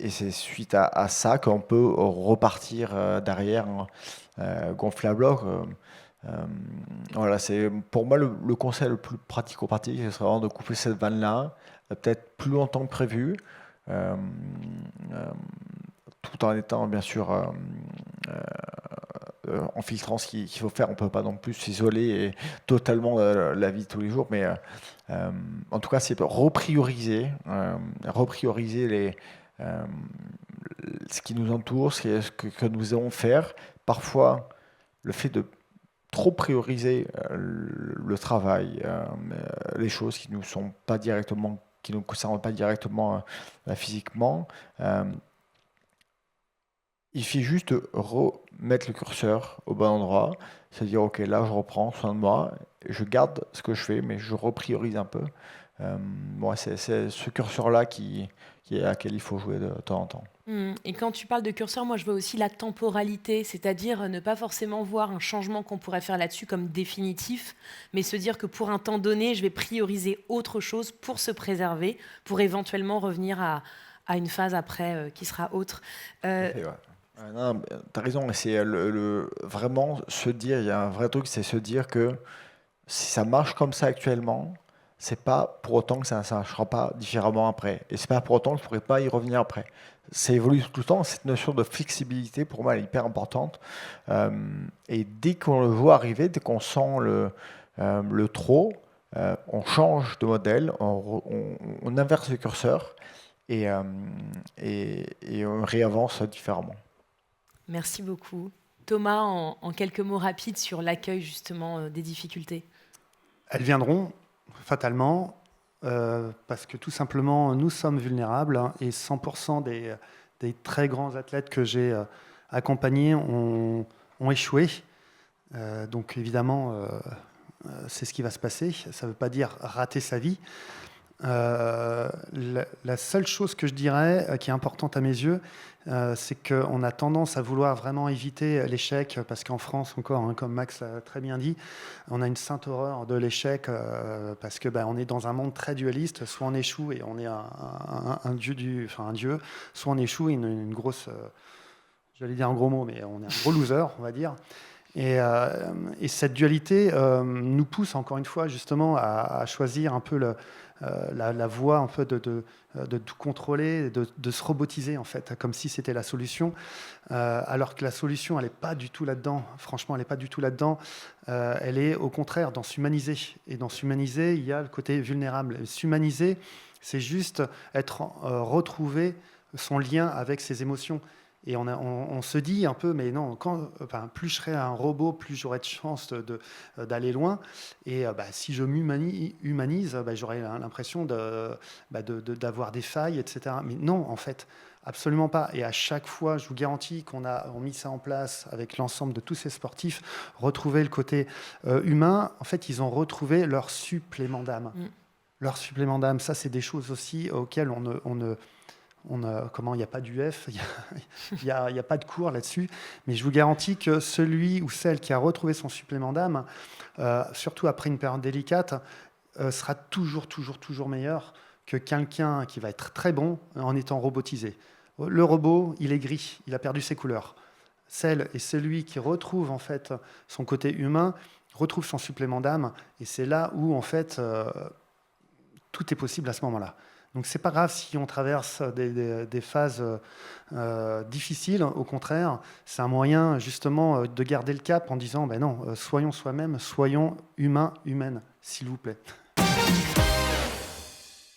c'est suite à ça qu'on peut repartir derrière, gonfler à bloc. Voilà, c'est pour moi le conseil le plus pratico-pratique, ce serait vraiment de couper cette vanne-là, peut-être plus longtemps que prévu, tout en étant bien sûr en filtrant ce qu'il faut faire. On ne peut pas non plus s'isoler et totalement la vie de tous les jours, mais en tout cas, c'est reprioriser ce qui nous entoure, ce que nous allons faire. Parfois, le fait de trop prioriser le travail, les choses qui nous sont pas directement, qui nous concernent pas directement physiquement. Il suffit juste de remettre le curseur au bon endroit, se dire ok, là je reprends soin de moi, je garde ce que je fais, mais je repriorise un peu. C'est ce curseur-là à laquelle il faut jouer de temps en temps. Et quand tu parles de curseur, moi je vois aussi la temporalité, c'est-à-dire ne pas forcément voir un changement qu'on pourrait faire là-dessus comme définitif, mais se dire que pour un temps donné, je vais prioriser autre chose pour se préserver, pour éventuellement revenir à une phase après qui sera autre. Et ouais. Non, tu as raison, c'est vraiment se dire, il y a un vrai truc, c'est se dire que si ça marche comme ça actuellement, c'est pas pour autant que ça ne marchera pas différemment après. Et c'est pas pour autant que je ne pourrais pas y revenir après. Ça évolue tout le temps, cette notion de flexibilité, pour moi, elle est hyper importante. Euh, et dès qu'on le voit arriver, dès qu'on sent le trop, on change de modèle, on inverse le curseur et, euh, et on réavance différemment. Merci beaucoup. Thomas, en quelques mots rapides sur l'accueil justement des difficultés. Elles viendront fatalement parce que tout simplement nous sommes vulnérables, hein, et 100% des très grands athlètes que j'ai accompagnés ont échoué. Donc évidemment, c'est ce qui va se passer. Ça ne veut pas dire rater sa vie. La seule chose que je dirais qui est importante à mes yeux, c'est qu'on a tendance à vouloir vraiment éviter l'échec, parce qu'en France encore, hein, comme Max l'a très bien dit, on a une sainte horreur de l'échec, parce que on est dans un monde très dualiste. Soit on échoue et on est un dieu, un dieu, soit on échoue et une grosse, j'allais dire un gros mot, mais on est un gros loser, on va dire. Et cette dualité nous pousse encore une fois justement à choisir un peu la voie un peu de tout contrôler, de se robotiser en fait, comme si c'était la solution, alors que la solution elle n'est pas du tout là-dedans. Franchement, elle n'est pas du tout là-dedans. Elle est au contraire dans s'humaniser. Et dans s'humaniser, il y a le côté vulnérable. S'humaniser, c'est juste retrouver son lien avec ses émotions. Et on se dit un peu, mais non, plus je serai un robot, plus j'aurai de chance d'aller loin. Et si je m'humanise, j'aurai l'impression d'avoir des failles, etc. Mais non, en fait, absolument pas. Et à chaque fois, je vous garantis qu'on a mis ça en place avec l'ensemble de tous ces sportifs, retrouver le côté humain. En fait, ils ont retrouvé leur supplément d'âme. Leur supplément d'âme, ça, c'est des choses aussi auxquelles il n'y a pas d'UF, il n'y a pas de cours là-dessus, mais je vous garantis que celui ou celle qui a retrouvé son supplément d'âme, surtout après une période délicate, sera toujours meilleur que quelqu'un qui va être très bon en étant robotisé. Le robot, il est gris, il a perdu ses couleurs. Celle et celui qui retrouve en fait son côté humain retrouve son supplément d'âme, et c'est là où en fait tout est possible à ce moment-là. Donc c'est pas grave si on traverse des phases difficiles. Au contraire, c'est un moyen justement de garder le cap en disant non, soyons soi-même, soyons humains, humaines, s'il vous plaît.